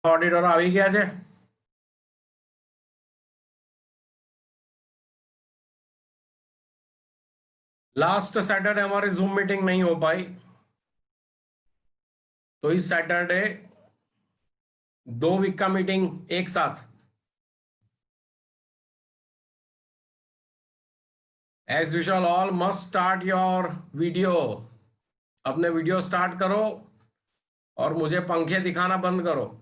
Auditor આવી ગયા છે. लास्ट सैटरडे हमारी जूम मीटिंग नहीं हो पाई, तो इस सैटरडे 2 वीक का मीटिंग एक साथ. As usual all must start your video. अपने वीडियो स्टार्ट करो और मुझे पंखे दिखाना बंद करो.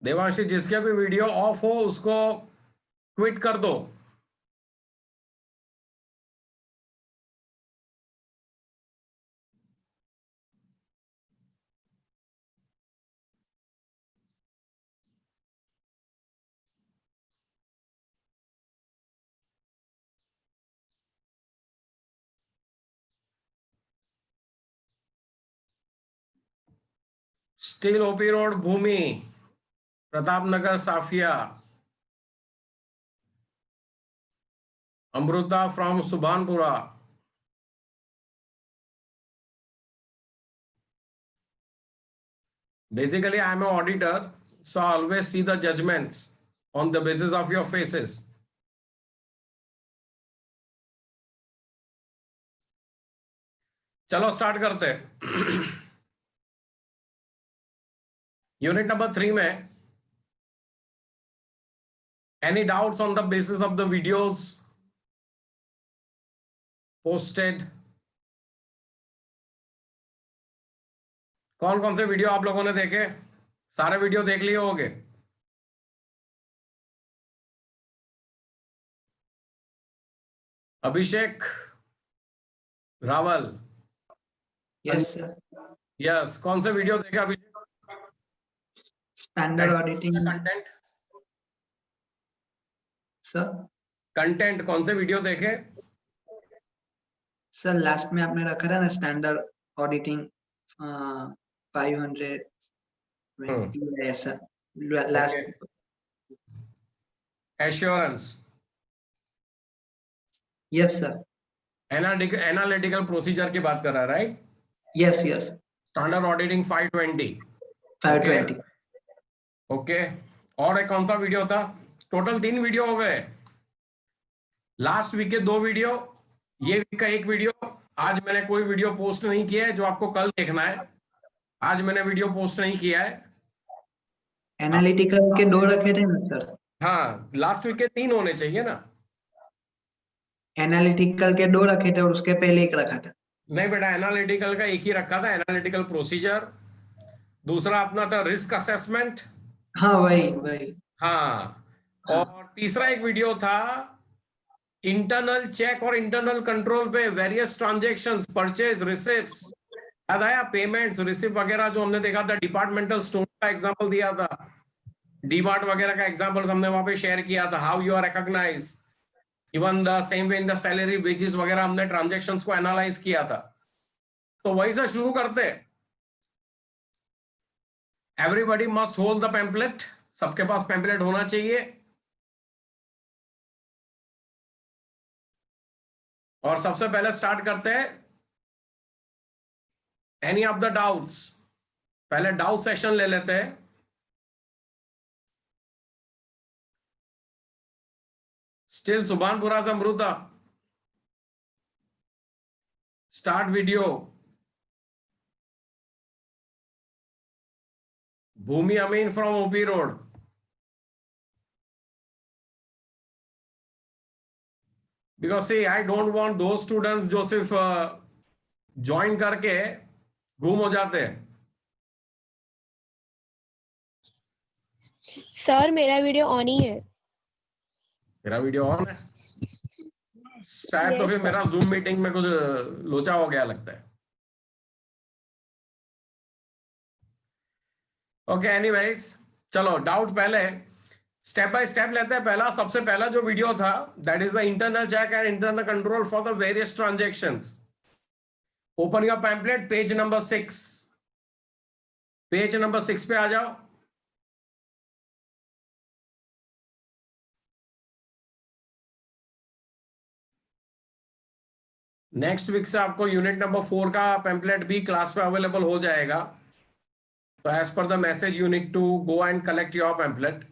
देवांशी, जिसके भी वीडियो ऑफ हो उसको क्विट कर दो. Still OP road Bhumi, Pratapnagar Safia. Amrita from Subhanpura. Basically, I am an auditor, so I always see the judgments on the basis of your faces. चलो स्टार्ट करते हैं. यूनिट नंबर 3 में any doubts on the basis of the videos posted? कौन कौन से video आप लोगों ने देखे? सारे वीडियो देख लिए होंगे. Abhishek Rawal. Yes sir. Yes, कौन से वीडियो देखे Abhishek? Standard auditing content. Sir. Content कौन से वीडियो देखे? सर लास्ट में आपने रखा था ना स्टैंडर्ड ऑडिटिंग 500 है sir last. Assurance. Yes sir. Analytical procedure की बात कर रहा है, right? Yes yes. Standard auditing 520. Okay. और एक कौन सा वीडियो था? टोटल 3 वीडियो हो गए. लास्ट वीक के 2 वीडियो, ये वीक का 1 वीडियो. आज मैंने कोई वीडियो पोस्ट नहीं किया है जो आपको कल देखना है. आज मैंने वीडियो पोस्ट नहीं किया है. एनालिटिकल के 2 रखे थे ना सर? हाँ, लास्ट वीक के 3 होने चाहिए ना. एनालिटिकल के 2 रखे थे और उसके पहले 1 रखा था. नहीं बेटा, एनालिटिकल का 1 ही रखा था. Analytical procedure. दूसरा अपना था रिस्क असेसमेंट. हाँ वही. हाँ. और तीसरा एक वीडियो था इंटरनल चेक और इंटरनल कंट्रोल पे वेरियस ट्रांजैक्शंस, परचेज, रिसिप्ट्स. याद आया? पेमेंट्स, रिसिप्ट वगैरह जो हमने देखा था. डिपार्टमेंटल स्टोर का एग्जांपल दिया था. डीमार्ट वगैरह का एग्जांपल हमने वहां पे शेयर किया था. How you are recognise. Even the same way in the salary, wages वगैरह हमने ट्रांजैक्शंस को एनालाइज किया था. तो वहीं से शुरू करते. Everybody must hold the pamphlet. सबके पास पैम्पलेट होना चाहिए. और सबसे पहले स्टार्ट करते हैं एनी ऑफ द डाउट्स. पहले डाउट सेशन ले लेते हैं. स्टिल सुभानपुरा से Amrita. Start video. Bhumi Amin from OP road. Because see, I don't want those students जो सिर्फ ज्वाइन करके गुम हो जाते हैं. सर मेरा वीडियो ऑन ही है. मेरा वीडियो ऑन है शायद. तो फिर मेरा जूम मीटिंग में कुछ लोचा हो गया लगता है. ओके, एनीवेज चलो डाउट पहले स्टेप बाय स्टेप लेते हैं. सबसे पहला जो वीडियो था, that is the internal check and internal control for the various transactions. Open your pamphlet, page number 6, page number 6 पे आ जाओ। नेक्स्ट वीक से आपको यूनिट नंबर 4 का पैम्पलेट भी क्लास पे अवेलेबल हो जाएगा। तो as per the message you need to go and collect your pamphlet.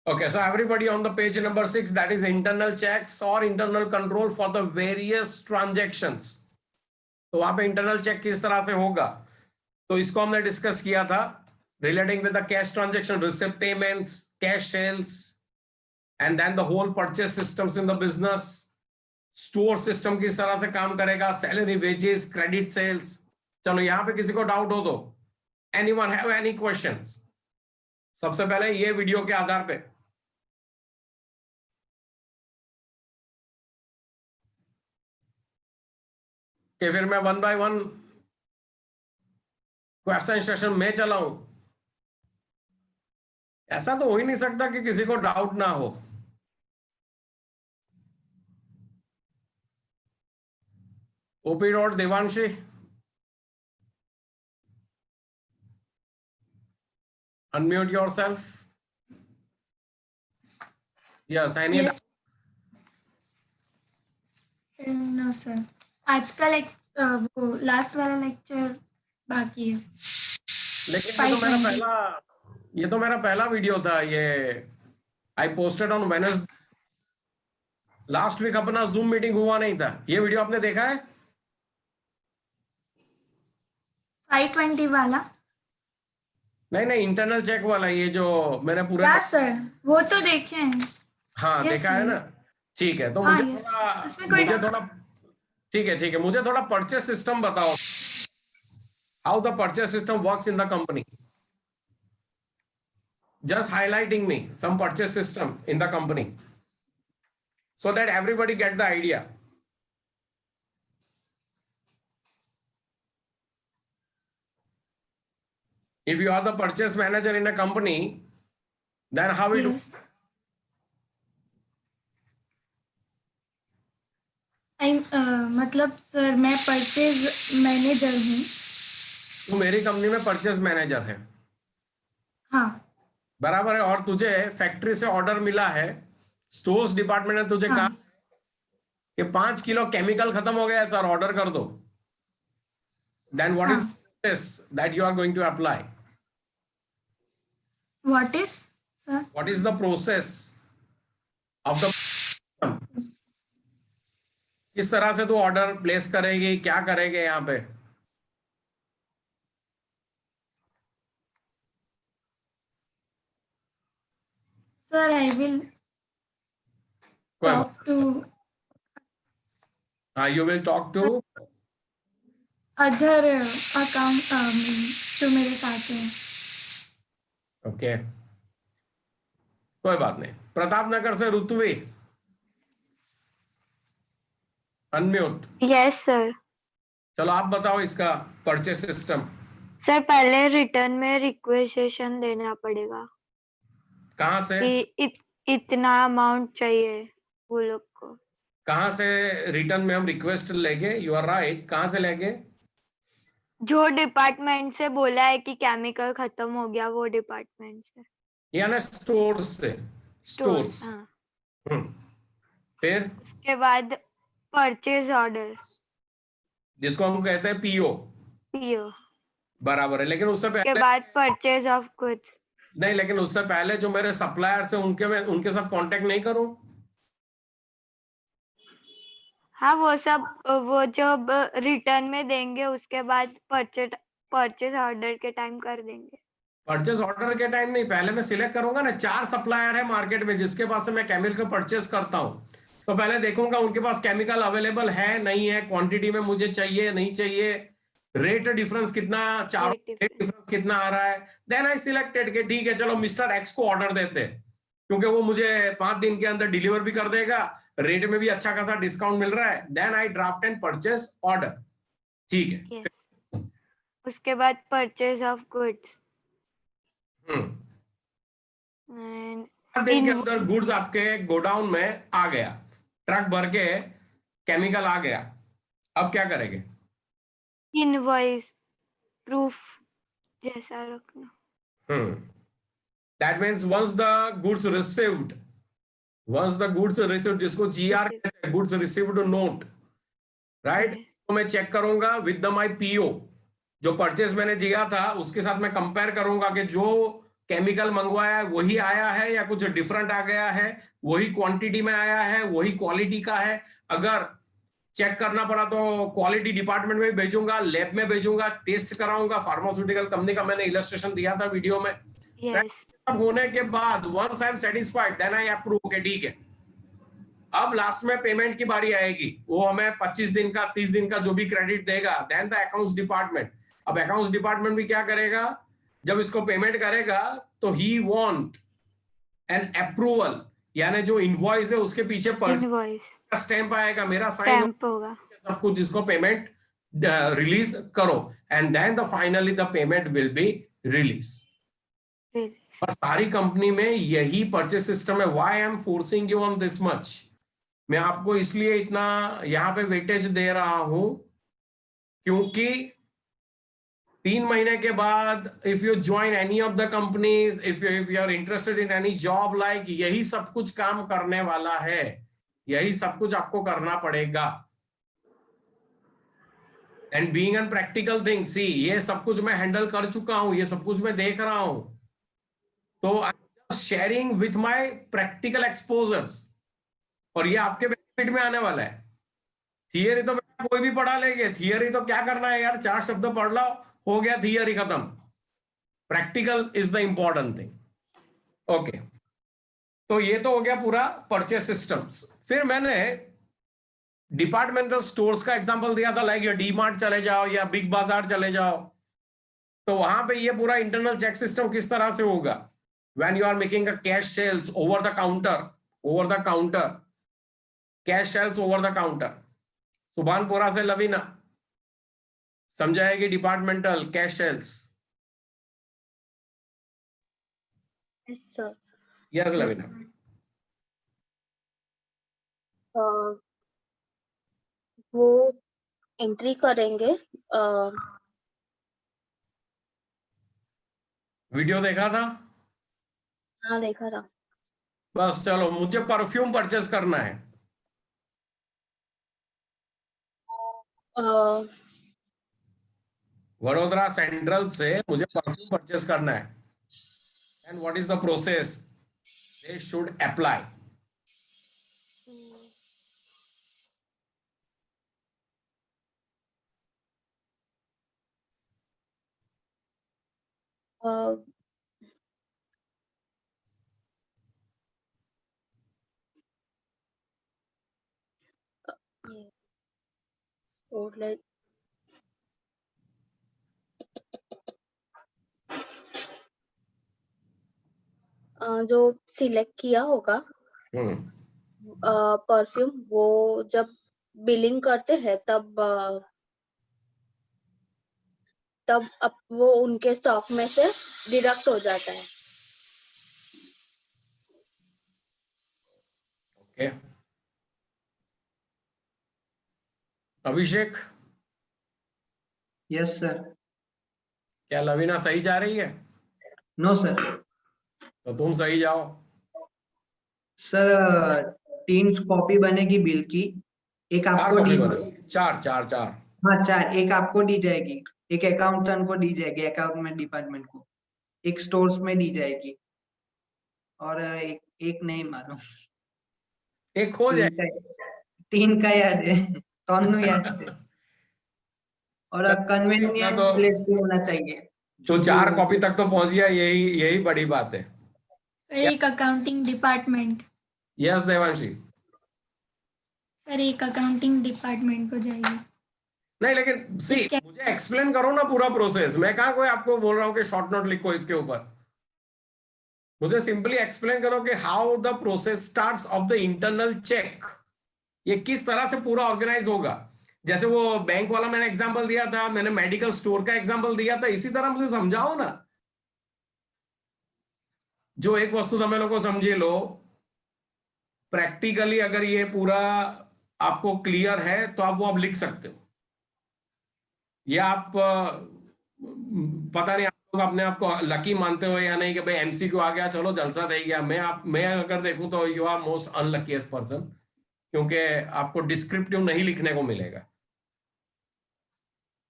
Okay, so everybody on the page number 6, that is internal checks or internal control for the various transactions. तो वहां पे internal check किस तरह से होगा, तो इसको हमने डिस्कस किया था relating with the cash transaction, receipt payments, cash sales, and then the whole purchase systems in the business. Store system किस तरह से काम करेगा, सैलरी, वेजेस, क्रेडिट, सेल्स। चलो यहां पे किसी को डाउट हो तो एनीवन हैव एनी क्वेश्चंस? सबसे पहले ये वीडियो के आधार पे कि फिर मैं 1 बाय 1 क्वेश्चन सेशन में चलाऊं? ऐसा तो हो ही नहीं सकता कि किसी को डाउट ना हो। OP dot Devanshi, unmute yourself. Yes, any? Yes. No sir, आज का वो लास्ट वाला लेक्चर बाकी है। लेकिन ये तो मेरा पहला वीडियो था। ये I posted on Wednesday. Last week अपना जूम मीटिंग हुआ नहीं था। ये वीडियो आपने देखा है? 520 वाला? नहीं, इंटरनल चेक वाला, ये जो मैंने पूरा। या सर, वो तो देखे हैं। हाँ, Yes, देखा है ना? ठीक है, तो हाँ, मुझे yes. थोड़ा उसमें कोई ठीक है, मुझे थोड़ा परचेस सिस्टम बताओ, how the purchase system works in the company. Just highlighting me some purchase system in the company so that everybody get the idea. If you are the purchase manager in a company, then how it Yes. मतलब sir, मैं purchase manager हूँ। तू मेरी company में purchase manager है, हाँ बराबर है, और तुझे फैक्ट्री से ऑर्डर मिला है, स्टोर्स डिपार्टमेंट ने तुझे कहा हाँ कि 5 किलो केमिकल खत्म हो गया है सर, ऑर्डर कर दो। Then what is this that you are going to apply? What is sir? What is the process of the, किस तरह से तू ऑर्डर प्लेस करेगी, क्या करेगी यहाँ पे? Sir, I will talk to you will talk to other account जो मेरे साथ हैं। ओके, कोई बात नहीं। प्रतापनगर से ऋतुवी, अनम्यूट। Yes sir. चलो आप बताओ इसका परचेस सिस्टम। सर, पहले रिटर्न में रिक्वेजिशन देना पड़ेगा कहाँ से? कि इतना अमाउंट चाहिए वो लोग को। कहाँ से रिटर्न में हम रिक्वेस्ट लेंगे? यू आर राइट, कहाँ से लेंगे? जो डिपार्टमेंट से बोला है कि केमिकल खत्म हो गया, वो डिपार्टमेंट से, यानी स्टोर्स से। स्टोर्स। हाँ। फिर उसके बाद परचेज ऑर्डर, जिसको हम कहते हैं पीओ, पीओ। बराबर है। लेकिन उससे उसके पहले बाद परचेज ऑफ गुड्स। नहीं, लेकिन उससे पहले जो मेरे सप्लायर्स हैं उनके साथ कांटेक्ट नहीं करूं? हाँ, वो सब वो जब रिटर्न में देंगे उसके बाद परचेज ऑर्डर के टाइम कर देंगे। परचेस ऑर्डर के टाइम नहीं, पहले मैं सिलेक्ट करूंगा ना। 4 सप्लायर है मार्केट में जिसके पास से मैं केमिकल परचेस करता हूं, तो पहले देखूंगा उनके पास केमिकल अवेलेबल है नहीं है, क्वांटिटी में मुझे चाहिए नहीं चाहिए, रेट डिफरेंस कितना, चारों रेट डिफरेंस कितना आ रहा है। देन आई सिलेक्टेड कि ठीक है चलो मिस्टर एक्स को ऑर्डर देते हैं, क्योंकि वो मुझे 5 दिन के अंदर डिलीवर भी कर देगा, रेट में भी अच्छा खासा डिस्काउंट मिल रहा है। Then I draft and purchase order. ठीक है। Yes. उसके बाद परचेज ऑफ गुड्स। दिन के अंदर गुड्स आपके गोडाउन में आ गया, ट्रक भर के केमिकल आ गया, अब क्या करेंगे? इनवॉइस प्रूफ जैसा रखना। That means once the goods received, जिसको जीआर Received. कहते हैं, goods received note, right? Yes. तो मैं चेक करूंगा विद द माई पीओ, जो परचेज मैंने दिया था उसके साथ मैं कंपेयर करूंगा कि जो केमिकल मंगवाया है वही आया है या कुछ डिफरेंट आ गया है, वही क्वांटिटी में आया है, वही क्वालिटी का है। अगर चेक करना पड़ा तो क्वालिटी डिपार्टमेंट में भेजूंगा, लैब में भेजूंगा, टेस्ट कराऊंगा। फार्मास्यूटिकल कंपनी का मैंने इलस्ट्रेशन दिया था वीडियो में। Yes. सब होने के बाद once I am satisfied then I approve के ठीक है। अब लास्ट में पेमेंट की बारी आएगी, वो हमें 25 दिन का 30 दिन का जो भी क्रेडिट देगा, देन द अकाउंट्स डिपार्टमेंट। अब अकाउंट्स डिपार्टमेंट भी क्या करेगा, जब इसको पेमेंट करेगा तो ही वांट एन अप्रूवल, यानी जो इनवॉइस है उसके पीछे Invoice. का स्टैंप आएगा, मेरा साइन Stamp होगा। सब कुछ, इसको पेमेंट रिलीज करो, and then the finally the payment will be release. Release. और सारी कंपनी में यही परचेस सिस्टम है। Why I am forcing you on this much, मैं आपको इसलिए इतना यहां पे वेटेज दे रहा हूं क्योंकि 3 महीने के बाद if you join any of the companies, if you are interested in any job, like यही सब कुछ काम करने वाला है, यही सब कुछ आपको करना पड़ेगा। And being an practical thing, see ये सब कुछ मैं हैंडल कर चुका हूं, ये सब कुछ मैं देख रहा हूं, तो I am sharing with my practical exposures, और ये आपके बेनिफिट में आने वाला है। थियरी तो बेटा कोई भी पढ़ा लेंगे, थियरी तो क्या करना है यार, 4 शब्द पढ़ लो, हो गया थियरी खत्म। Practical is the important thing. Okay, तो ये तो हो गया पूरा परचेस सिस्टम्स। फिर मैंने डिपार्टमेंटल स्टोर्स का एग्जांपल दिया था, लाइक डी मार्ट चले जाओ या बिग बाजार चले जाओ, तो वहां पे ये पूरा इंटरनल चेक सिस्टम किस तरह से होगा। When you are making a cash sales over the counter, cash sales over the counter, Subhanpura से लवीना समझाएगी departmental cash sales. Yes, sir. Yes Lavina. वो एंट्री करेंगे। वीडियो देखा था? हाँ, देखा था। बस चलो, मुझे परफ्यूम परचेस करना है। वडोदरा सेंट्रल से मुझे परफ्यूम परचेस करना है, and what is the process they should apply? जो सिलेक्ट किया होगा परफ्यूम, वो जब बिलिंग करते हैं तब वो उनके स्टॉक में से डिडक्ट हो जाता है। Okay, Abhishek, yes sir. क्या लवीना सही जा रही है? No sir. तो तुम सही जाओ। सर 3 कॉपी बनेगी बिल की, एक चार आपको कॉपी दी, बनेगी, चार। हाँ 4, एक आपको दी जाएगी, एक अकाउंटेंट को दी जाएगी, अकाउंटमेंट डिपार्टमेंट को, एक स्टोर्स में दी जाएगी, और एक नहीं मालूम। एक हो जाए। 3 का याद है, दोनों याद है, और कन्वीनियंस तो- प्लेस भी होना चाहिए। तो 4 कॉपी तक तो पहुंच गया, यही बड़ी बात है। सर एक accounting department, yes Devanshi. Sir एक अकाउंटिंग डिपार्टमेंट को जाएगी। नहीं लेकिन सी, मुझे एक्सप्लेन करो ना पूरा प्रोसेस। मैं कहाँ कोई आपको बोल रहा हूँ कि शॉर्ट नोट लिखो इसके ऊपर। मुझे सिंपली एक्सप्लेन करो कि how the process starts of the internal check, ये किस तरह से पूरा ऑर्गेनाइज होगा। जैसे वो बैंक वाला मैंने एग्जांपल दिया था, मैंने मेडिकल स्टोर का एग्जांपल दिया था, इसी तरह मुझे समझाओ ना। जो एक वस्तु समय लोग को समझे लो, प्रैक्टिकली अगर ये पूरा आपको क्लियर है तो आप वो अब लिख सकते हो। ये आप पता नहीं आप लोग अपने आप को लकी मानते हो या नहीं कि भाई एमसीक्यू आ गया चलो जलसा दे गया। मैं अगर देखूं तो you are most unluckiest person, क्योंकि आपको डिस्क्रिप्टिव नहीं लिखने को मिलेगा।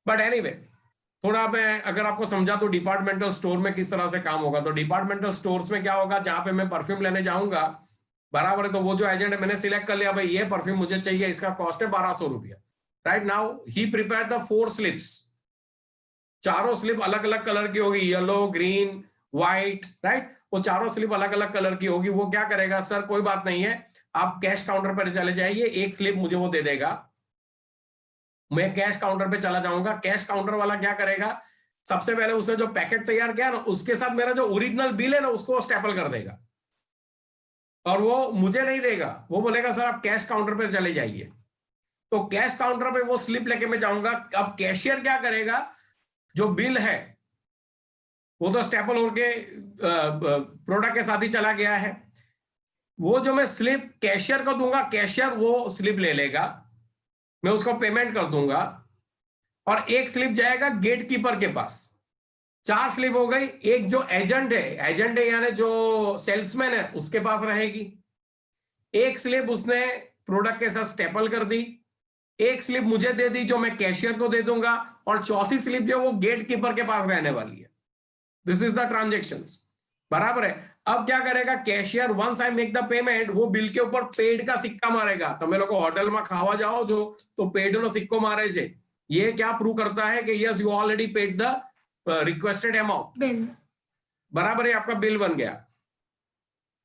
बट एनीवे, थोड़ा मैं अगर आपको समझा तो डिपार्टमेंटल स्टोर में किस तरह से काम होगा। तो डिपार्टमेंटल स्टोर्स में क्या होगा, जहां पे मैं परफ्यूम लेने जाऊंगा, बराबर है, तो वो जो एजेंट है मैंने सिलेक्ट कर लिया भाई ये परफ्यूम मुझे चाहिए, इसका कॉस्ट है 1200 रुपया। Right now he prepare the 4 slips, चारों स्लिप अलग अलग कलर की होगी, येलो, ग्रीन, व्हाइट, राइट। वो चारों स्लिप अलग अलग कलर की होगी। वो क्या करेगा, सर कोई बात नहीं है, आप कैश काउंटर पर चले जाइए, एक स्लिप मुझे वो दे देगा, मैं कैश काउंटर पे चला जाऊंगा। कैश काउंटर वाला क्या करेगा, सबसे पहले उसने जो पैकेट तैयार किया ना, उसके साथ मेरा जो ओरिजिनल बिल है ना, उसको स्टेपल कर देगा और वो मुझे नहीं देगा। वो बोलेगा सर आप कैश काउंटर पे चले जाइए। तो कैश काउंटर पे वो स्लिप लेके मैं जाऊंगा। अब कैशियर क्या करेगा, जो बिल है वो तो स्टेपल होके प्रोडक्ट के साथ ही चला गया है। वो जो मैं स्लिप कैशियर को दूंगा, कैशियर वो स्लिप ले लेगा, मैं उसको पेमेंट कर दूंगा और एक स्लिप जाएगा गेट कीपर के पास। 4 स्लिप हो गई। एक जो एजेंट है यानी जो सेल्समैन है उसके पास रहेगी। एक स्लिप उसने प्रोडक्ट के साथ स्टेपल कर दी, एक स्लिप मुझे दे दी जो मैं कैशियर को दे दूंगा, और चौथी स्लिप जो वो गेट कीपर के पास रहने वाली है। दिस इज द ट्रांजेक्शंस, बराबर है। अब क्या करेगा cashier, once I make the payment, वो बिल के ऊपर पेड का सिक्का मारेगा। તમે લોકો હોટલમાં ખાવા જાઓ છો તો પેડ નો સિક્કો મારે છે। ये क्या प्रूव करता है कि yes you already paid the requested amount, bill. बराबर है, आपका बिल बन गया।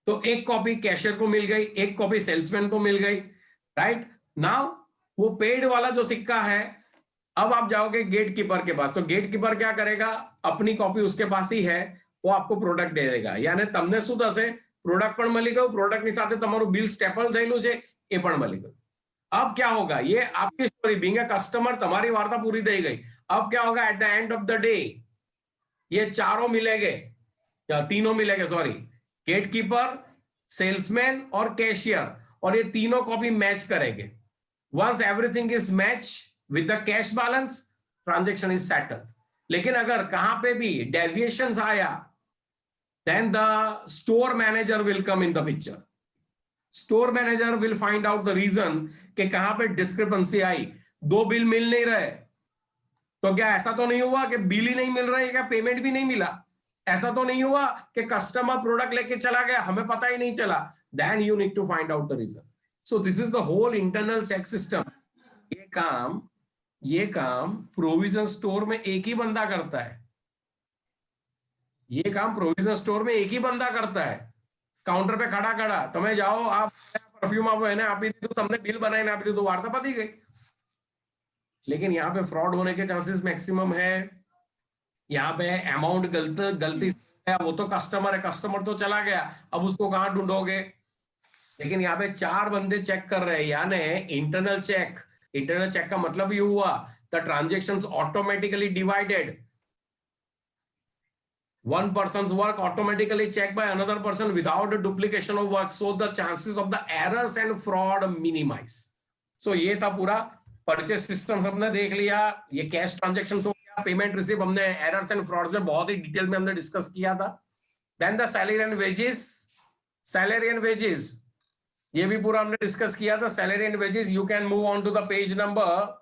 तो एक कॉपी कैशियर को मिल गई, एक कॉपी सेल्समैन को मिल गई। राइट नाउ वो पेड वाला जो सिक्का है, अब आप जाओगे गेट कीपर के पास। तो गेट कीपर क्या करेगा, अपनी कॉपी उसके पास ही है, वो आपको प्रोडक्ट दे देगा। यानी તમને શું થશે, પ્રોડક્ટ પણ મળી ગયું, પ્રોડક્ટની સાથે તમારું બિલ સ્ટેપલ થયેલું છે એ પણ મળી ગયું। अब क्या होगा, ये आपकी स्टोरी, बीइंग अ कस्टमर तुम्हारी वार्ता पूरी થઈ गई। अब क्या होगा, at the end of the day ये चारों मिलेंगे या तीनों मिलेंगे, सॉरी, गेट कीपर, सेल्समैन और कैशियर, और ये तीनों कॉपी मैच करेंगे। Once everything is match with the cash balance, transaction is settled. लेकिन अगर कहां पे भी डेविएशंस आया, then the store manager will come in the picture. Store manager will find out the reason कि कहां पे discrepancy आई। 2 बिल मिल नहीं रहे, तो क्या ऐसा तो नहीं हुआ कि बिल ही नहीं मिल रहा है, क्या पेमेंट भी नहीं मिला? ऐसा तो नहीं हुआ कि कस्टमर प्रोडक्ट लेके चला गया, हमें पता ही नहीं चला। Then you need to find out the reason. So this is the whole internal check system. ये काम प्रोविजन स्टोर में एक ही बंदा करता है। ये काम प्रोविजन स्टोर में एक ही बंदा करता है। काउंटर पे खड़ा खड़ा તમે જાઓ, आप परफ्यूम आपको એને આપી દીધું, તમને बिल बनाઈને આપી દીધું, वार्ता पती गई। लेकिन यहाँ पे फ्रॉड होने के चांसेस मैक्सिमम है। यहाँ पे अमाउंट गलती है, वो तो कस्टमर है, कस्टमर तो चला गया, अब उसको कहाँ ढूंढोगे। लेकिन यहाँ पे 4 बंदे चेक कर रहे हैं, यानी इंटरनल चेक। इंटरनल चेक का मतलब ये हुआ the transactions automatically divided. One person's work automatically checked by another person without a duplication of work, so the chances of the errors and fraud minimize. So ये था पूरा purchase system हमने देख लिया। ये कैश ट्रांजैक्शंस हो गया, payment receive हमने एरर्स एंड फ्रॉड्स में बहुत ही डिटेल में हमने डिस्कस किया था। Then the salary and wages, ये भी पूरा हमने डिस्कस किया था। Salary and wages, you can move on to the page number,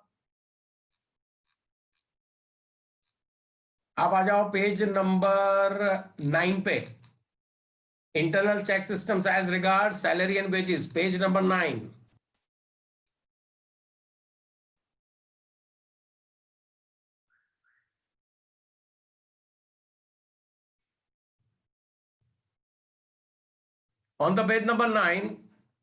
आप आ जाओ पेज नंबर 9 पे। Internal check systems as regard salary and wages, page number 9। On the page number 9,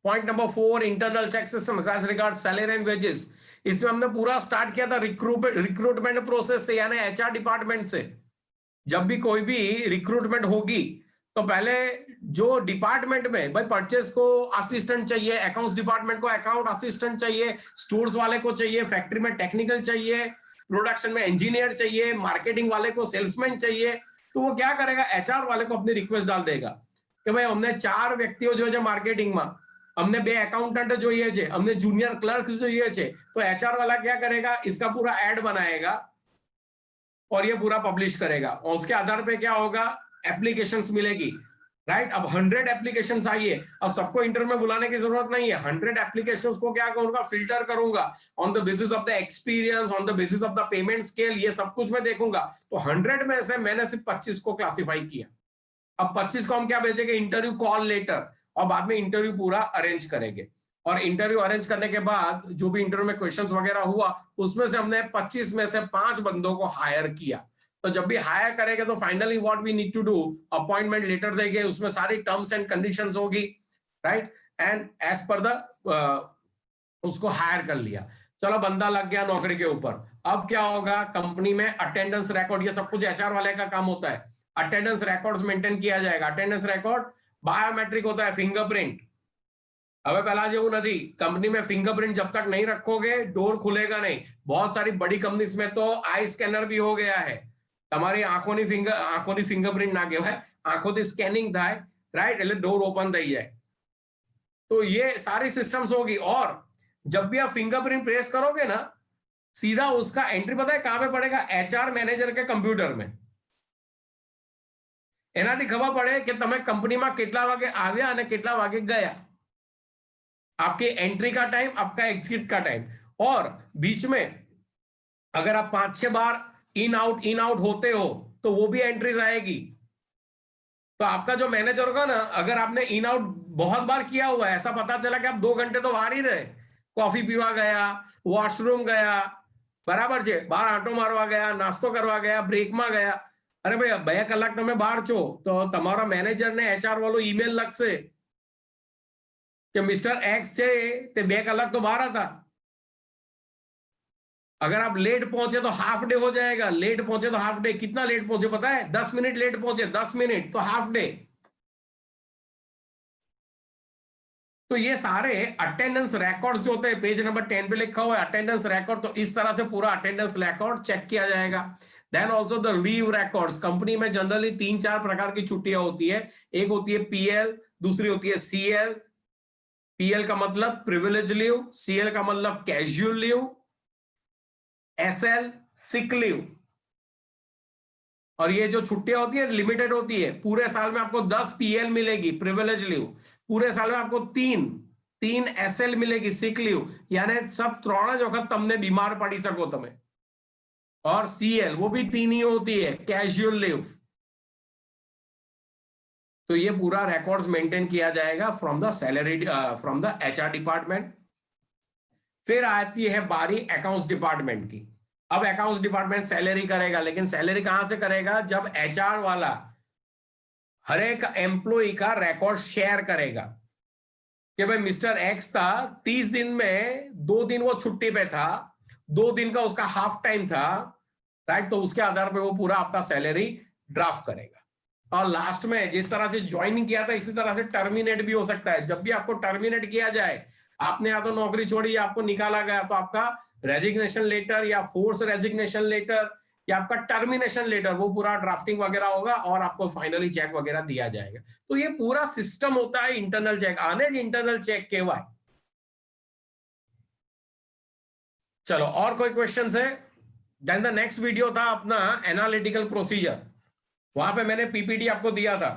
point number 4, internal check systems as regards salary and wages। इसमें हमने पूरा start किया था recruitment process से, यानी एचआर डिपार्टमेंट से। जब भी कोई भी रिक्रूटमेंट होगी तो पहले जो डिपार्टमेंट में, भाई परचेस को असिस्टेंट चाहिए, अकाउंट्स डिपार्टमेंट को अकाउंट असिस्टेंट चाहिए, स्टोर्स वाले को चाहिए, फैक्ट्री में टेक्निकल चाहिए, प्रोडक्शन में इंजीनियर चाहिए, मार्केटिंग वाले को सेल्समैन चाहिए। तो वो क्या करेगा, एचआर वाले को अपनी रिक्वेस्ट डाल देगा कि भाई हमने 4 व्यक्तियों जो है मार्केटिंग में, અમને 2 એકાઉન્ટન્ટ જોઈએ છે, અમને જુનિયર ક્લર્ક્સ જોઈએ છે, તો एचआर वाला क्या करेगा, इसका पूरा एड बनाएगा और ये पूरा पब्लिश करेगा और उसके आधार पे क्या होगा, एप्लीकेशंस मिलेगी, राइट। अब 100 एप्लीकेशंस आई है, अब सबको इंटरव्यू में बुलाने की जरूरत नहीं है। 100 एप्लीकेशंस को क्या करूंगा, फिल्टर करूंगा on the basis of the experience, on the basis of the payment scale, ये सब कुछ मैं देखूंगा। तो 100 में से मैंने सिर्फ 25 को क्लासिफाई किया। अब 25 को हम क्या भेजेंगे, इंटरव्यू कॉल लेटर, और बाद में इंटरव्यू पूरा अरेंज करेंगे। और इंटरव्यू अरेंज करने के बाद जो भी इंटरव्यू में क्वेश्चंस वगैरह हुआ, उसमें से हमने 25 में से 5 बंदों को हायर किया। तो जब भी हायर करेंगे तो finally what we need to do, appointment letter देंगे, उसमें सारी टर्म्स एंड कंडीशंस होगी, right, and as per the उसको हायर कर लिया। चलो बंदा लग गया नौकरी के ऊपर। अब क्या होगा, कंपनी में अटेंडेंस रिकॉर्ड, ये सब कुछ एचआर वाले का काम होता है। अटेंडेंस रिकॉर्ड्स मेंटेन किया जाएगा। अटेंडेंस रिकॉर्ड बायोमेट्रिक होता है, फिंगरप्रिंट। હવે પહેલા જેવું નથી, કંપની में फिंगरप्रिंट जब तक नहीं रखोगे डोर खुलेगा नहीं। बहुत सारी बड़ी कंपनीज में तो आई स्कैनर भी हो गया है। તમારી આંખોની ફિંગરપ્રિન્ટ ના કહેવાય, આંખોથી સ્કેનિંગ થાય, રાઈટ, એટલે ડોર ઓપન થઈ જાય। तो ये सारी सिस्टम्स होगी। और जब भी आप फिंगरप्रिंट प्रेस करोगे ना, सीधा उसका एंट्री पता है कहां पे पड़ेगा, एचआर मैनेजर के कंप्यूटर में। એનાથી ખબર પડે કે તમે કંપનીમાં કેટલા વાગે આવ્યા અને કેટલા વાગે ગયા, आपके एंट्री का टाइम, आपका एग्जिट का टाइम। और बीच में अगर आप 5-6 बार इन आउट होते हो तो वो भी एंट्रीज आएगी। तो आपका जो मैनेजर होगा ना, अगर आपने इन आउट बहुत बार किया हुआ है, ऐसा पता चला कि आप 2 घंटे तो बाहर ही रहे, कॉफी पीवा गया, वॉशरूम गया, बराबर છે, બહાર આંટો મારવા ગયા, નાસ્તો કરવા ગયા, બ્રેકમાં ગયા, અરે ભાઈ 2 કલાક તમે બહાર છો, તો તમારા મેનેજરને એચઆર વાળો ઈમેલ લખશે कि मिस्टर एक्स से 2 कलाक तो बाहर था। अगर आप लेट पहुंचे तो हाफ डे हो जाएगा। लेट पहुंचे तो हाफ डे, कितना लेट पहुंचे पता है, 10 मिनट लेट पहुंचे, 10 मिनट तो हाफ डे। तो ये सारे अटेंडेंस रिकॉर्ड्स जो होते हैं, पेज नंबर 10 पे लिखा हुआ है अटेंडेंस रिकॉर्ड, तो इस तरह से पूरा अटेंडेंस रिकॉर्ड चेक किया जाएगा। Then also the leave records. Company में जनरली 3-4 प्रकार की छुट्टियां होती है। एक होती है पीएल, दूसरी होती है सीएल। पीएल का मतलब प्रिविलेज लीव, सीएल का मतलब casual leave, SL sick leave. और ये जो छुट्टियां होती है लिमिटेड होती है। पूरे साल में आपको 10 पीएल मिलेगी, प्रिविलेज लीव। पूरे साल में आपको 3 एसएल मिलेगी, सिक लीव, यानी सब 3 જ વખત તમને बीमार पड़ी सको તમે। और सीएल वो भी 3 ही होती है, कैजुअल लीव। तो ये पूरा रिकॉर्ड्स मेंटेन किया जाएगा from the salary, from the HR department. फिर आती है बारी अकाउंट्स डिपार्टमेंट की। अब अकाउंट्स डिपार्टमेंट सैलरी करेगा, लेकिन सैलरी कहां से करेगा, जब एचआर वाला हर एक एम्प्लॉय का रिकॉर्ड शेयर करेगा कि भाई मिस्टर एक्स था, 30 दिन में 2 दिन वो छुट्टी पे था, 2 दिन का उसका हाफ टाइम था, राइट। तो उसके आधार पे वो पूरा आपका सैलरी ड्राफ्ट करेगा। और लास्ट में जिस तरह से ज्वाइनिंग किया था, इसी तरह से टर्मिनेट भी हो सकता है। जब भी आपको टर्मिनेट किया जाए, आपने या तो नौकरी छोड़ी या आपको निकाला गया, तो आपका रेजिग्नेशन लेटर या फोर्स रेजिग्नेशन लेटर या आपका टर्मिनेशन लेटर, वो पूरा ड्राफ्टिंग वगैरह होगा और आपको फाइनली चेक वगैरह दिया जाएगा। तो ये पूरा सिस्टम होता है इंटरनल चेक, आने इंटरनल चेक केवाय। चलो और कोई क्वेश्चन है? देन द नेक्स्ट वीडियो था अपना एनालिटिकल प्रोसीजर। वहां पे मैंने पीपीटी आपको दिया था,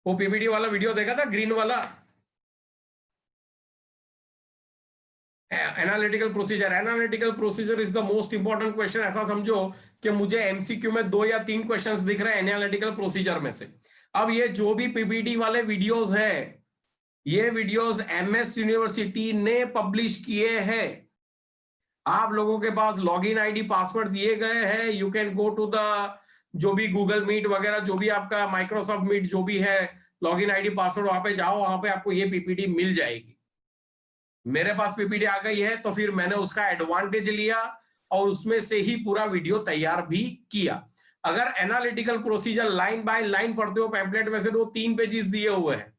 वो पीपीटी वाला वीडियो देखा था, ग्रीन वाला analytical procedure. Analytical procedure is the most important question. ऐसा समझो कि मुझे एमसीक्यू में 2 या 3 क्वेश्चंस दिख रहे हैं एनालिटिकल प्रोसीजर में से। अब ये जो भी पीपीटी वाले वीडियोस है, ये वीडियोस एमएस यूनिवर्सिटी ने पब्लिश किए हैं। आप लोगों के पास लॉगिन आईडी पासवर्ड दिए गए हैं। You can go to the जो भी गूगल मीट वगैरह, जो भी आपका माइक्रोसॉफ्ट मीट जो भी है, लॉगिन आईडी पासवर्ड, वहां पे जाओ, वहां पे आपको ये पीपीटी मिल जाएगी। मेरे पास पीपीटी आ गई है, तो फिर मैंने उसका एडवांटेज लिया और उसमें से ही पूरा वीडियो तैयार भी किया। अगर analytical procedure line by line पढ़ते हो पैम्पलेट में से, तो 3 पेजेस दिए हुए हैं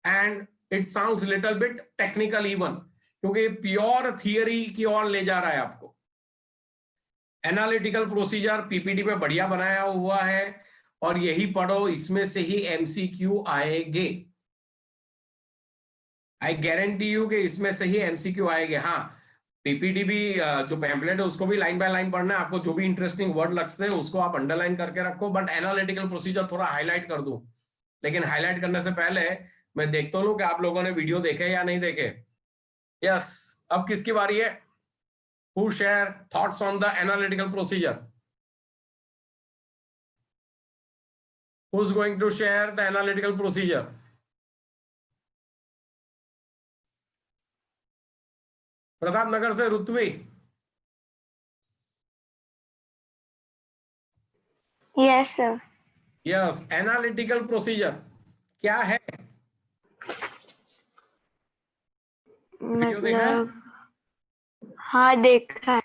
and it sounds little bit technical even, क्योंकि प्योर थियरी की ओर ले जा रहा है आपको। एनालिटिकल प्रोसीजर पीपीटी में बढ़िया बनाया हुआ है और यही पढ़ो, इसमें से ही एमसीक्यू आएंगे। आई गारंटी यू कि इसमें से ही एमसीक्यू आएंगे। हाँ, पीपीटी भी जो पैम्पलेट है उसको भी लाइन बाय लाइन पढ़ना है। आपको जो भी इंटरेस्टिंग वर्ड लगते हैं उसको आप अंडरलाइन करके रखो, बट एनालिटिकल प्रोसीजर थोड़ा हाईलाइट कर दूं। लेकिन हाईलाइट करने से पहले मैं देखता हूँ कि आप लोगों ने वीडियो देखे या नहीं देखे। यस, अब किसकी बारी है? Who share thoughts on the analytical procedure? Who is going to share the analytical procedure? Pratap Nagar से Ritvi. Yes sir. Yes, analytical procedure क्या है? वीडियो देखा है? मतलब हाँ देखा है।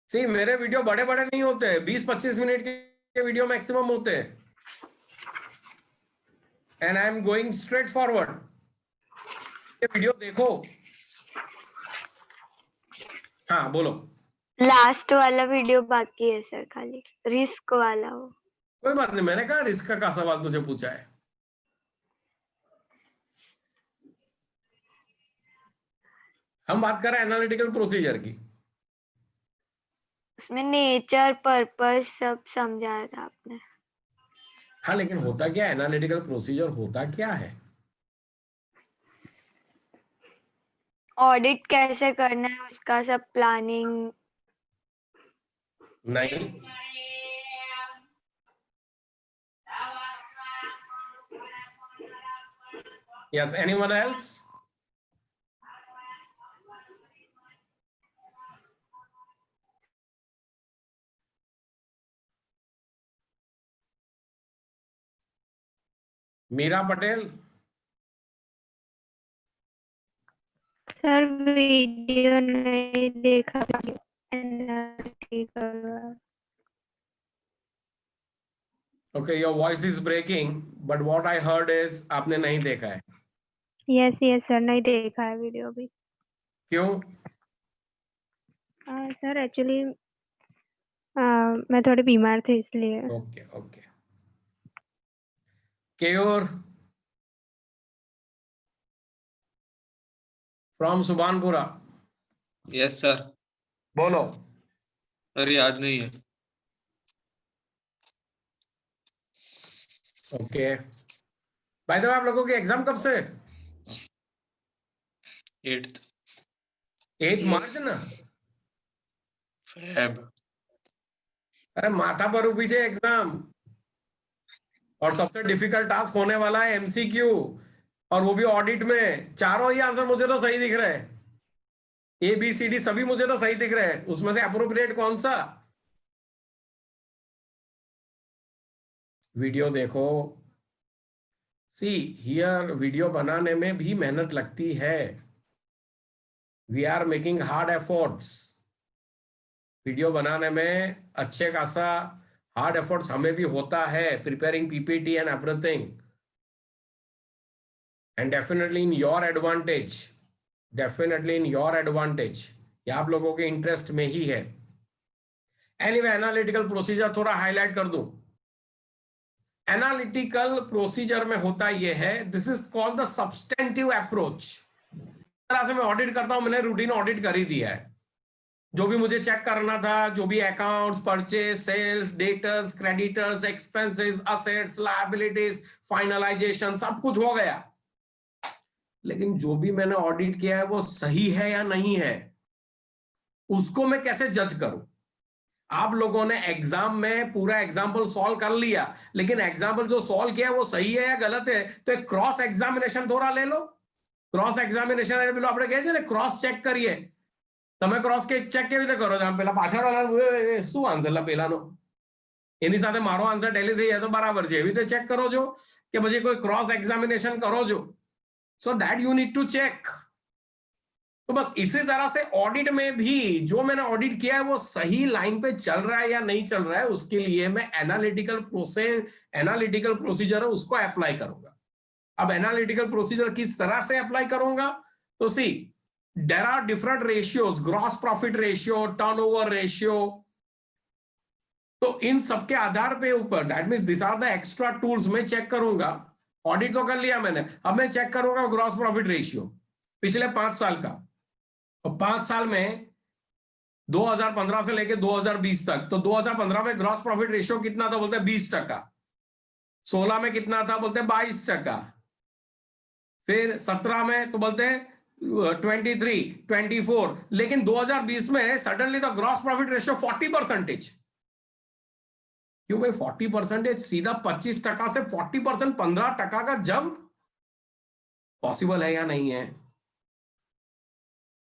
सी, मेरे वीडियो बड़े बड़े नहीं होते, 20-25 मिनट के वीडियो मैक्सिमम होते हैं, and I am going straight forward. ये वीडियो देखो। हाँ बोलो। लास्ट वाला वीडियो बाकी है सर, खाली रिस्क वाला वो। कोई बात नहीं, मैंने कहा रिस्क का सवाल तुझे पूछा है। हम बात कर रहे हैं एनालिटिकल प्रोसीजर की। उसमें नेचर पर्पस सब समझाया था आपने। हाँ, लेकिन होता क्या एनालिटिकल प्रोसीजर होता क्या है? ऑडिट कैसे करना है उसका सब प्लानिंग। नहीं, yes, anyone else? Meera Patel. Sir video नहीं देखा। Okay, your voice is breaking, but what I heard is आपने नहीं देखा है। यस यस सर, नहीं देखा है वीडियो भी। क्यों? सर एक्चुअली मैं थोड़ी बीमार थी इसलिए। Okay okay. Keyur from Subhanpura. Yes sir. बोलो। अरे याद नहीं है। ओके, बाय द वे आप लोगों की एग्जाम कब से? 8 मार्च ना? फेब। अरे माथा पर पीछे एग्जाम, और सबसे डिफिकल्ट टास्क होने वाला है एमसीक्यू, और वो भी ऑडिट में। चारों ही आंसर मुझे तो सही दिख रहे हैं, ABCD सभी मुझे तो सही दिख रहे हैं। उसमें से अप्रोप्रिएट कौन सा? वीडियो देखो। सी हियर, वीडियो बनाने में भी मेहनत लगती है। We are making hard efforts. Video बनाने में अच्छे खासा हार्ड एफर्ट्स हमें भी होता है, preparing PPT and everything, and definitely in your advantage, definitely in your advantage. ये आप लोगों के इंटरेस्ट में ही है। एनीवे, एनालिटिकल प्रोसीजर थोड़ा हाईलाइट कर दूं। एनालिटिकल प्रोसीजर में होता यह है, this is called the substantive approach. तरह से मैं ऑडिट करता हूं, मैंने रूटीन ऑडिट कर ही दिया है। जो भी मुझे चेक करना था, जो भी accounts, purchase, sales, debtors, creditors, expenses, assets, liabilities, finalisation, सब कुछ हो गया। लेकिन जो भी मैंने ऑडिट किया है वो सही है या नहीं है, उसको मैं कैसे जज करूं? आप लोगों ने एग्जाम में पूरा एग्जाम्पल सॉल्व कर लिया, लेकिन एग्जाम्पल जो सॉल्व किया है वो सही है या गलत है, तो एक क्रॉस एग्जामिनेशन थोड़ा ले लो। क्रॉस एग्जामिनेशन આપણે કહે છે ને, ક્રોસ ચેક કરીએ। તમે ક્રોસ ચેક કેવી રીતે કરો છો? પેલા પાછળવાળા શું આન્સર લા પેલાનો, એની સાથે મારો આન્સર ટેલી થઈ જાય તો બરાબર છે, એવી રીતે ચેક કરો છો કે પછી કોઈ ક્રોસ એગ્જામિનેશન કરો છો? So that you need to check. तो बस इसी तरह से ऑडिट में भी जो मैंने ऑडिट किया है वो सही लाइन पे चल रहा है या नहीं चल रहा है, उसके लिए मैं एनालिटिकल प्रोसीजर है उसको अप्लाई करूंगा। अब एनालिटिकल प्रोसीजर किस तरह से अप्लाई करूंगा? तो see, there are different ratios, gross profit ratio, turnover ratio. तो इन सबके आधार पे ऊपर, that means this are the extra tools, मैं चेक करूंगा ऑडिट तो कर लिया मैंने, अब मैं चेक करूंगा ग्रॉस प्रॉफिट रेशियो पिछले 5 साल का। और 5 साल में 2015 से लेके 2020 तक, तो 2015 में ग्रॉस प्रॉफिट रेशियो कितना था, बोलते 20%। 16 में कितना था, बोलते 22%। फिर 17 में तो बोलते हैं 23, 24। लेकिन 2020 में suddenly the gross profit ratio 40%। क्यों भाई 40%? सीधा 25% से 40%, 15% का जंप पॉसिबल है या नहीं है?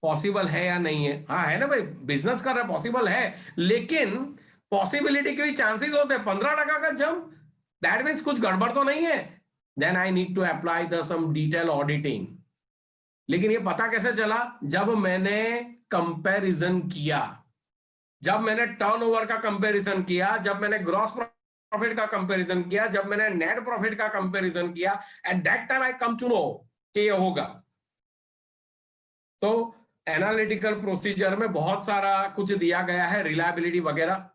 पॉसिबल है या नहीं है? हाँ है ना भाई, बिजनेस कर रहे पॉसिबल है, लेकिन पॉसिबिलिटी के चांसेस होते हैं 15% का जंप, दैट मीन्स कुछ गड़बड़ तो नहीं है। Then I need to apply the some detail auditing. लेकिन ये पता कैसे चला? जब मैंने कंपैरिजन किया, जब मैंने टर्नओवर का कंपैरिजन किया, जब मैंने ग्रॉस प्रॉफिट का कंपैरिजन किया, जब मैंने नेट प्रॉफिट का कंपैरिजन किया, at that time I come to know कि ये होगा। तो एनालिटिकल प्रोसीजर में बहुत सारा कुछ दिया गया है, रिलायबिलिटी वगैरह,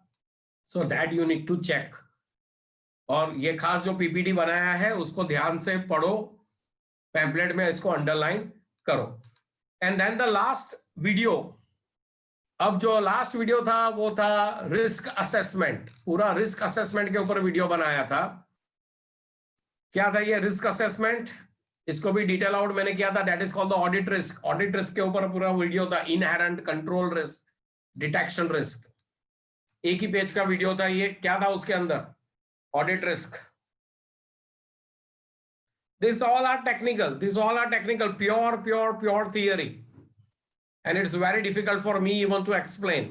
so that you need to check. और ये खास जो पीपीटी बनाया है उसको ध्यान से पढ़ो, पैम्पलेट में इसको अंडरलाइन करो। And then the last video, अब जो लास्ट वीडियो था वो था रिस्क असेसमेंट। पूरा रिस्क असेसमेंट के ऊपर वीडियो बनाया था। क्या था ये रिस्क असेसमेंट? इसको भी डिटेल आउट मैंने किया था, that is called the audit risk. Audit risk के ऊपर पूरा वीडियो था, inherent, control risk, detection risk. एक ही पेज का वीडियो था ये। क्या था उसके अंदर? Audit risk. This all are technical. These all are technical, pure theory. And it's very difficult for me even to explain.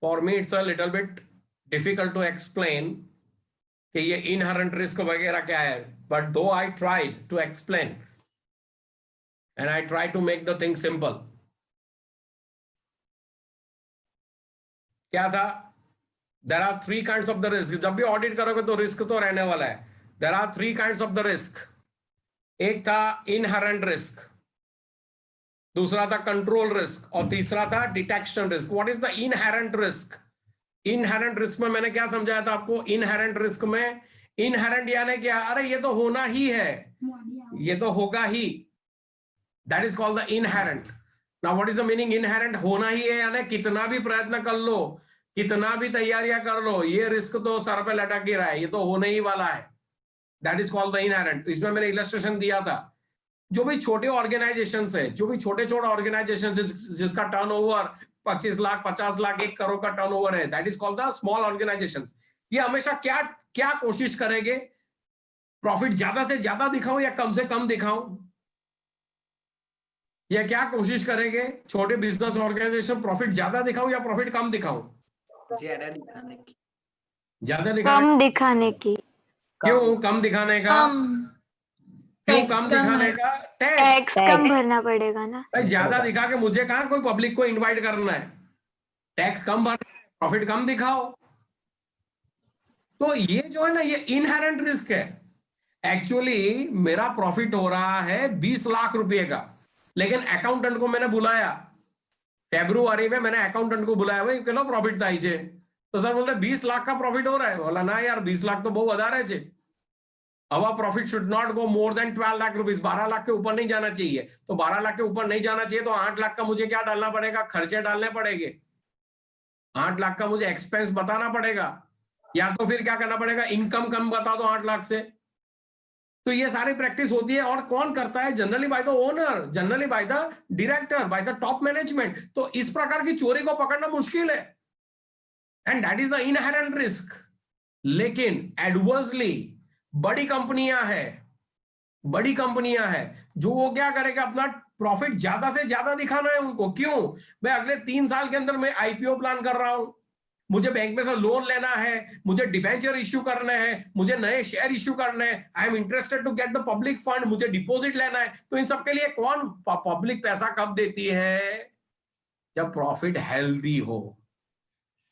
For me, it's a little bit difficult to explain कि ये inherent risk वगैरह क्या है. But though I tried to explain, and I try to make the thing simple. क्या था? There are 3 kinds of the risk. जब भी audit करोगे तो रिस्क तो रहने वाला है. There are 3 kinds of the risk. एक था inherent risk, दूसरा था कंट्रोल रिस्क, और तीसरा था detection risk. What is the inherent risk? Inherent risk में मैंने क्या समझाया था आपको? इनहेरेंट रिस्क में इनहेरेंट यानी क्या? अरे ये तो होना ही है, ये तो होगा ही. That is called the inherent. Now what is the meaning inherent? होना ही है यानी कितना भी प्रयत्न कर लो, कितना भी तैयारियां कर लो, ये रिस्क तो सर पे लटक ही रहा है, ये तो होने ही वाला है. That is called the inherent. इसमें मैंने इलस्ट्रेशन दिया था. जो भी छोटे ऑर्गेनाइजेशन है, जो भी छोटे छोटे ऑर्गेनाइजेशन जिसका टर्नओवर 25 लाख, 50 लाख, 1 करोड़ का टर्नओवर है, that is called the small organisations. ये हमेशा क्या क्या कोशिश करेंगे? प्रॉफिट ज्यादा से ज्यादा दिखाऊं या कम से कम दिखाऊं? या क्या कोशिश करेंगे छोटे बिजनेस ऑर्गेनाइजेशन? प्रॉफिट ज्यादा दिखाऊं या प्रॉफिट कम दिखाऊं? ज्यादा दिखाने की. ज्यादा दिखाने. कम दिखाने की. क्यों कम दिखाने का? क्यों कम दिखाने का? टैक्स कम भरना पड़ेगा ना. ज्यादा दिखा के मुझे कहां कोई पब्लिक को इनवाइट करना है? टैक्स कम भरना है, प्रॉफिट कम दिखाओ. तो ये जो है ना, ये इनहेरेंट रिस्क है. एक्चुअली मेरा प्रॉफिट हो रहा है 20 लाख रुपए का, लेकिन अकाउंटेंट को मैंने बुलाया फेब्रुआरी में, मैंने अकाउंटेंट को बुलाया, भाई किलो प्रॉफिट था इसे. तो सर बोलते 20 लाख का प्रॉफिट हो रहा है. बोला ना यार 20 लाख तो बहुत વધારે છે. Our profit should not go more than 12 lakh rupees. 12 lakh के ऊपर नहीं जाना चाहिए. तो 12 लाख के ऊपर नहीं जाना चाहिए तो 8 लाख का मुझे क्या डालना पड़ेगा? खर्चे डालने पड़ेंगे. 8 लाख का मुझे एक्सपेंस बताना पड़ेगा, या तो फिर क्या करना पड़ेगा? इनकम कम बता दो 8 लाख से. तो ये सारी प्रैक्टिस होती है. और कौन करता है? Generally by the owner, generally by the director, by the top management. तो इस प्रकार की चोरी को पकड़ना मुश्किल है, and that is the inherent risk. लेकिन एडवर्सली बड़ी कंपनियां हैं जो वो क्या करेगा? अपना प्रॉफिट ज्यादा से ज्यादा दिखाना है उनको. क्यों? मैं अगले 3 साल के अंदर मैं आईपीओ प्लान कर रहा हूं, मुझे बैंक में से लोन लेना है, मुझे डिबेंचर इश्यू करने हैं, मुझे नए शेयर इश्यू करने हैं, I am interested to get the public fund, मुझे डिपॉजिट लेना है. तो इन सब के लिए कौन पब्लिक पैसा कब देती है? जब प्रॉफिट हेल्दी हो.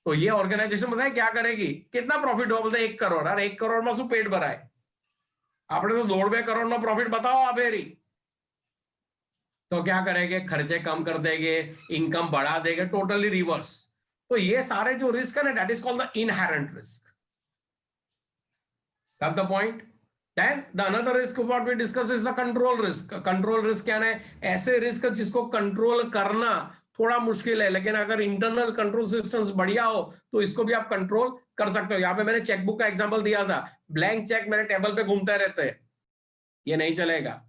तो ये ऑर्गेनाइजेशन बताए क्या करेगी? कितना प्रॉफिट हो? बोलते 1 करोड़. अरे 1 करोड़ में શું પેટ ભરાય? આપણે તો 1.5 करोड़ નો प्रॉफिट बताओ आप हेरी. तो क्या करेंगे? खर्चे कम कर देंगे, इनकम बढ़ा देंगे, टोटली रिवर्स. तो ये सारे जो रिस्क है ना, that is called the inherent risk. Got the point? Then the another risk what we discuss is the control risk. Control risk क्या है? ऐसे रिस्क जिसको कंट्रोल करना थोड़ा मुश्किल है, लेकिन अगर इंटरनल कंट्रोल सिस्टम्स बढ़िया हो तो इसको भी आप कंट्रोल कर सकते हो. यहाँ पे मैंने चेकबुक का एग्जांपल दिया था. ब्लैंक चेक मेरे टेबल पे घूमते रहते हैं, ये नहीं चलेगा.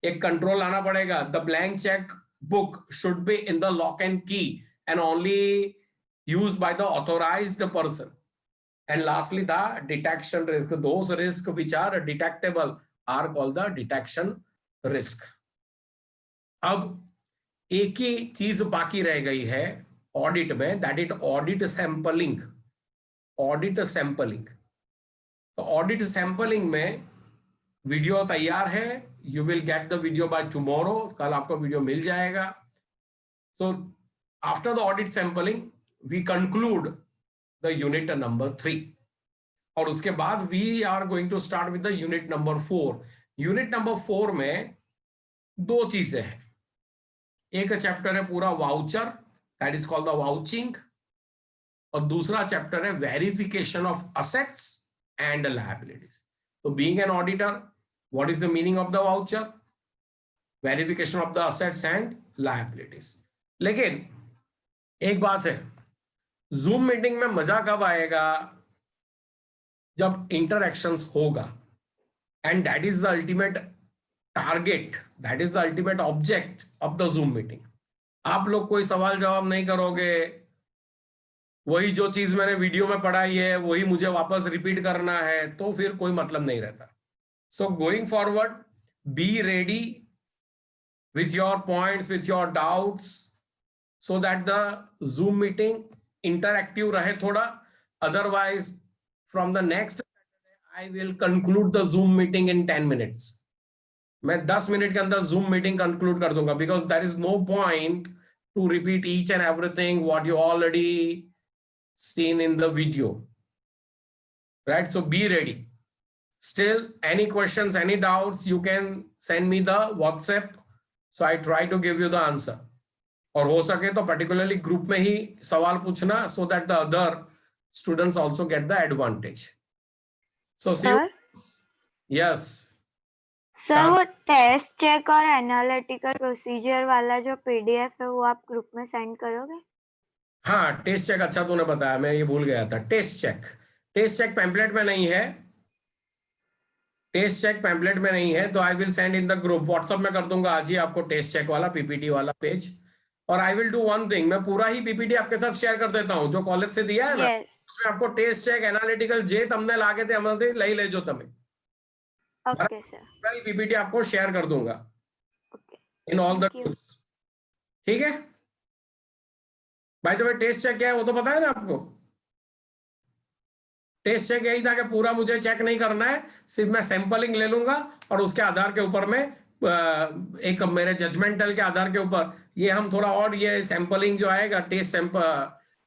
एक कंट्रोल लाना पड़ेगा. The blank cheque book should be in the lock and की and only used by the authorized person. And lastly, the detection risk. Those risks which are detectable are called the detection risk. अब एक ही चीज बाकी रह गई है audit में, that is audit sampling. Audit sampling. तो ऑडिट सैंपलिंग में वीडियो तैयार है. You will get the video by tomorrow. कल आपको वीडियो मिल जाएगा. सो after the audit sampling we conclude the unit number 3 और उसके बाद we are going to start with the unit number 4. unit number 4 में दो चीजें हैं. एक चैप्टर है पूरा voucher, that is called the vouching, और दूसरा चैप्टर है verification of assets and liabilities. तो being an auditor, what is the meaning of the voucher, verification of the assets and liabilities. लेकिन एक बात है, जूम मीटिंग में मजा कब आएगा? जब इंटरैक्शंस होगा. And that is the ultimate target, that is the ultimate object of the zoom meeting. आप लोग कोई सवाल जवाब नहीं करोगे, वही जो चीज मैंने वीडियो में पढ़ाई है वही मुझे वापस रिपीट करना है, तो फिर कोई मतलब नहीं रहता. So going forward, be ready with your points, with your doubts, so that the Zoom meeting interactive rahe thoda. Otherwise, from the next Saturday, I will conclude the Zoom meeting in 10 minutes. मैं 10 minute के अंदर Zoom meeting conclude कर दूंगा, because there is no point to repeat each and everything what you already seen in the video. Right? So be ready. Still, any questions, any doubts, you can send me the WhatsApp. So I try to give you the answer. और हो सके तो particularly group में ही सवाल पूछना, so that the other students also get the advantage. So see you. Yes. Sir वो test check और analytical procedure वाला जो पीडीएफ है वो आप ग्रुप में सेंड करोगे? हाँ, टेस्ट चेक अच्छा तूने बताया, मैं ये भूल गया था. टेस्ट चेक पैम्पलेट में नहीं है. टेस्ट चेक पैम्पलेट में नहीं है, तो I will send in the group. WhatsApp में कर दूंगा आज ही आपको टेस्ट चेक वाला पीपीटी वाला पेज. और I will do one thing, मैं पूरा ही पीपीटी आपके साथ शेयर कर देता हूँ जो कॉलेज से दिया है ना. उसमें आपको टेस्ट चेक एनालिटिकल जे तमने लागे थे हमने लई ले जो तमें. Okay sir. पूरा पीपीटी आपको शेयर कर दूंगा इन ऑल द ग्रुप्स. ठीक है. By the way test check क्या है वो तो पता है ना आपको. टेस्ट चेक यही था कि पूरा मुझे चेक नहीं करना है, सिर्फ मैं सैंपलिंग ले लूंगा और उसके आधार के ऊपर में एक मेरे जजमेंटल के आधार के ऊपर ये हम थोड़ा और ये सैंपलिंग जो आएगा टेस्ट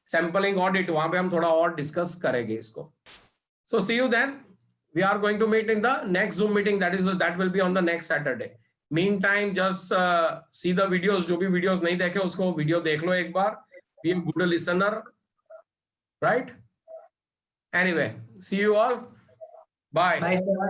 सैंपलिंग ऑडिट, वहां पे हम थोड़ा और डिस्कस करेंगे इसको. So see you then. We are going to meet in the next Zoom meeting, that will be on the next Saturday. Meantime just see the videos. जो भी videos नहीं देखे उसको वीडियो देख लो एक बार. Be a good listener, right? Anyway, see you all. Bye. Bye, sir.